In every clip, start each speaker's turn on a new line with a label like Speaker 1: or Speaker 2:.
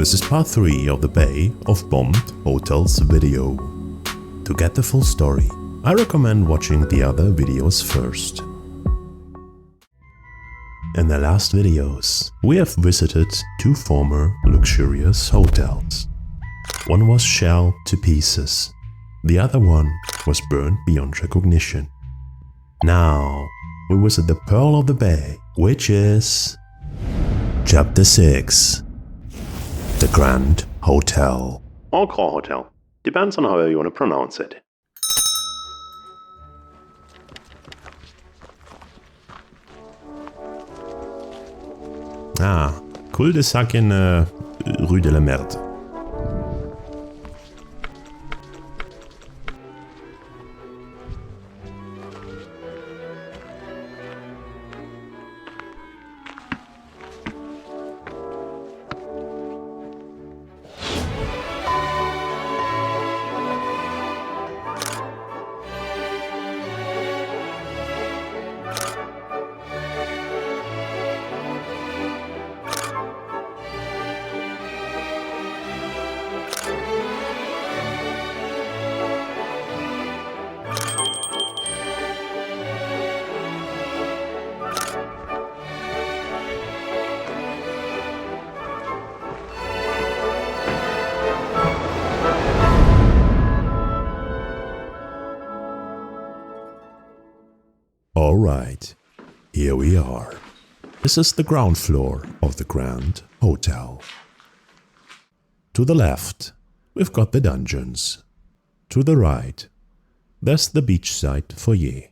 Speaker 1: This is part 3 of the Bay of Bombed Hotels video. To get the full story, I recommend watching the other videos first. In the last videos, we have visited 2 former luxurious hotels. One was shelled to pieces, the other one was burned beyond recognition. Now, we visit the Pearl of the Bay, which is Chapter 6. The Grand Hotel. Or Grand Hotel. Depends on how you want to pronounce it. Cul-de-sac in Rue de la Merde. Alright, here we are. This is the ground floor of the Grand Hotel. To the left, we've got the dungeons. To the right, there's the beachside foyer.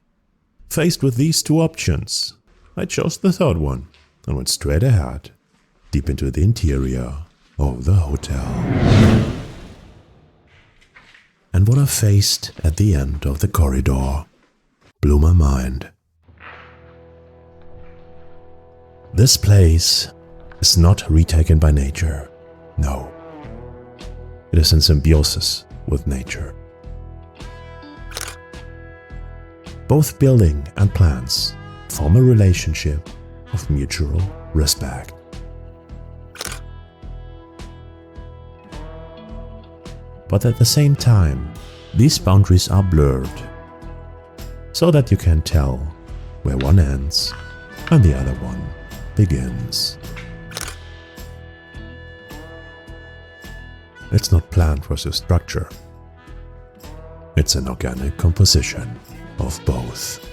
Speaker 1: Faced with these 2 options, I chose the third one and went straight ahead, deep into the interior of the hotel. And what I faced at the end of the corridor blew my mind. This place is not retaken by nature, no. It is in symbiosis with nature. Both building and plants form a relationship of mutual respect. But at the same time, these boundaries are blurred, so that you can tell where one ends and the other one begins. It's not planned versus structure. It's an organic composition of both.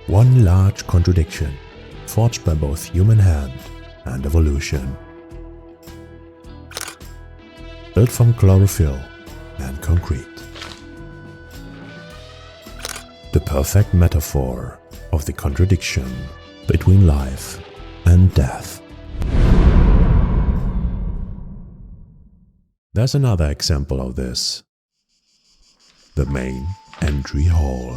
Speaker 1: One large contradiction forged by both human hand and evolution. Built from chlorophyll and concrete. The perfect metaphor of the contradiction between life and death. There's another example of this. The main entry hall.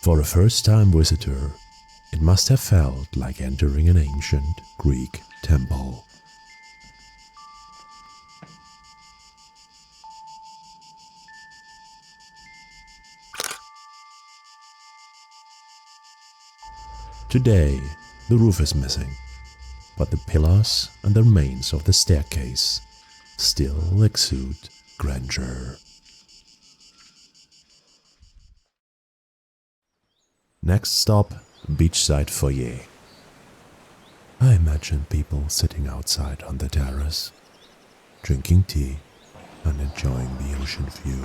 Speaker 1: For a first-time visitor, it must have felt like entering an ancient Greek temple. Today, the roof is missing, but the pillars and the remains of the staircase still exude grandeur. Next stop, beachside foyer. I imagine people sitting outside on the terrace, drinking tea and enjoying the ocean view.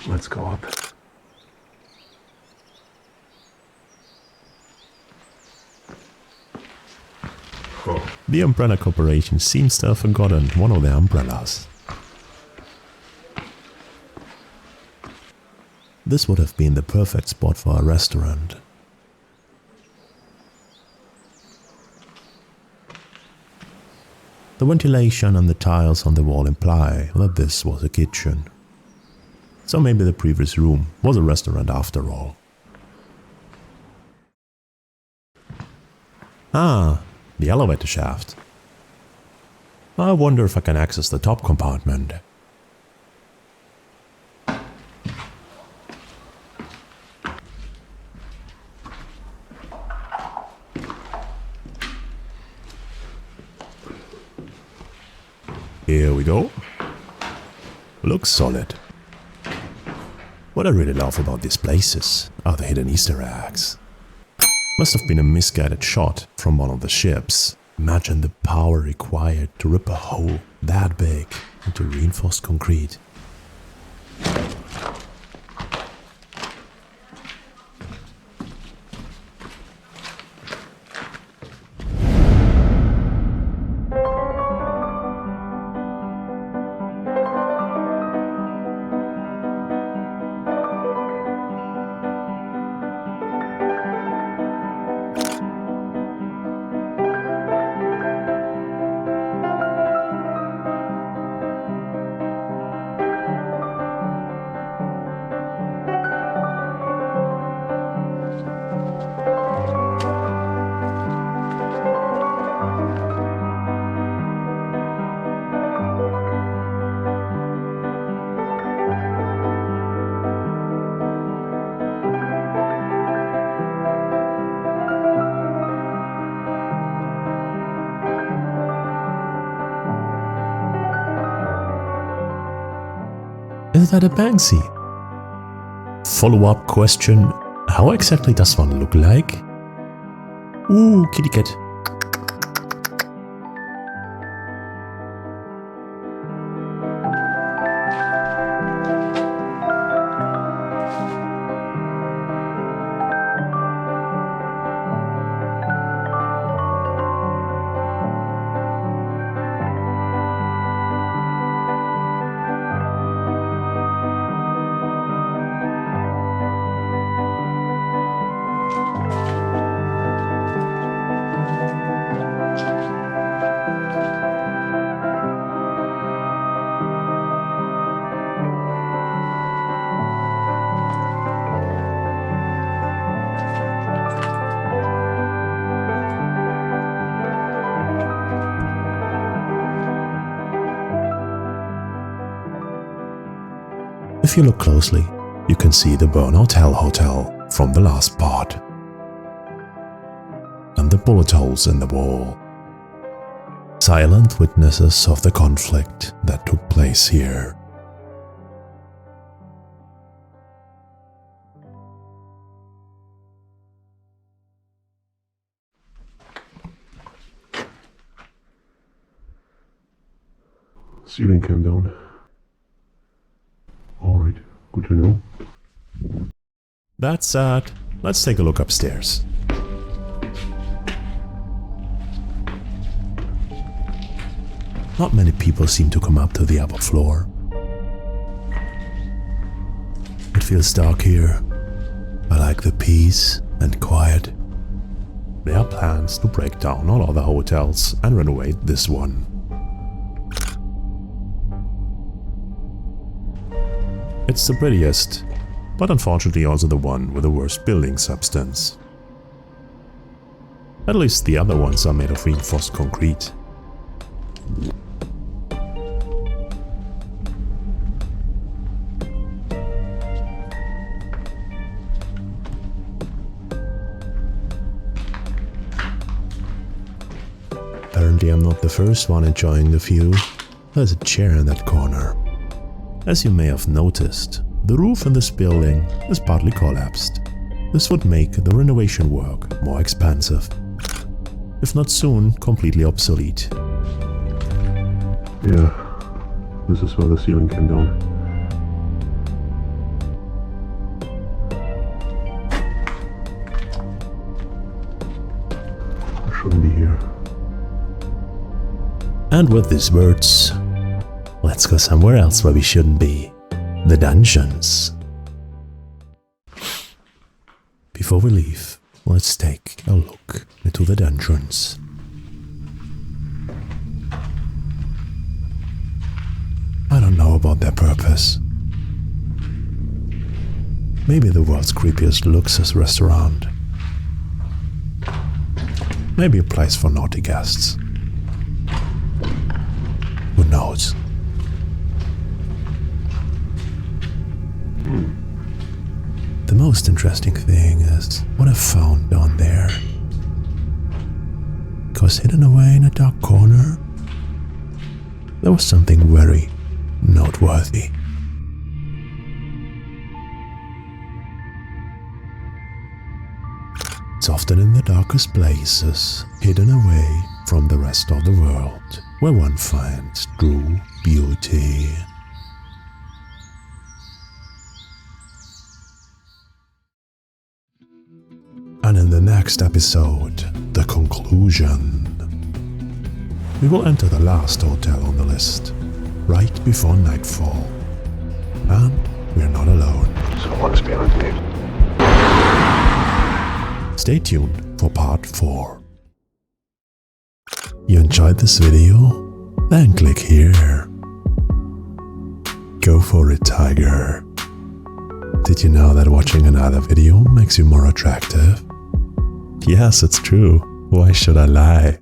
Speaker 1: Let's go up. The Umbrella Corporation seems to have forgotten one of their umbrellas. This would have been the perfect spot for a restaurant. The ventilation and the tiles on the wall imply that this was a kitchen. So maybe the previous room was a restaurant after all. Ah, the elevator shaft. I wonder if I can access the top compartment. Here we go. Looks solid. What I really love about these places are the hidden Easter eggs. Must have been a misguided shot from one of the ships. Imagine the power required to rip a hole that big into reinforced concrete. Is that a Banksy? Follow-up question, how exactly does one look like? Ooh, kitty cat. If you look closely, you can see the Burnout Hell Hotel from the last part. And the bullet holes in the wall. Silent witnesses of the conflict that took place here.
Speaker 2: Ceiling came down. Alright, good to know.
Speaker 1: That's sad. Let's take a look upstairs. Not many people seem to come up to the upper floor. It feels dark here. I like the peace and quiet. There are plans to break down all other hotels and renovate this one. It's the prettiest, but unfortunately also the one with the worst building substance. At least the other ones are made of reinforced concrete. Apparently I'm not the first one enjoying the view. There's a chair in that corner. As you may have noticed, the roof in this building is partly collapsed. This would make the renovation work more expensive, if not soon completely obsolete.
Speaker 2: Yeah, this is where the ceiling came down. I shouldn't be here.
Speaker 1: And with these words, let's go somewhere else where we shouldn't be. The dungeons. Before we leave, let's take a look into the dungeons. I don't know about their purpose. Maybe the world's creepiest luxus restaurant. Maybe a place for naughty guests. knows? The most interesting thing is what I found down there. 'Cause hidden away in a dark corner, there was something very noteworthy. It's often in the darkest places, hidden away from the rest of the world, where one finds true beauty. And in the next episode, the conclusion. We will enter the last hotel on the list, right before nightfall. And we're not alone.
Speaker 2: Someone's behind me.
Speaker 1: Stay tuned for part 4. You enjoyed this video? Then click here. Go for it, tiger. Did you know that watching another video makes you more attractive? Yes, it's true. Why should I lie?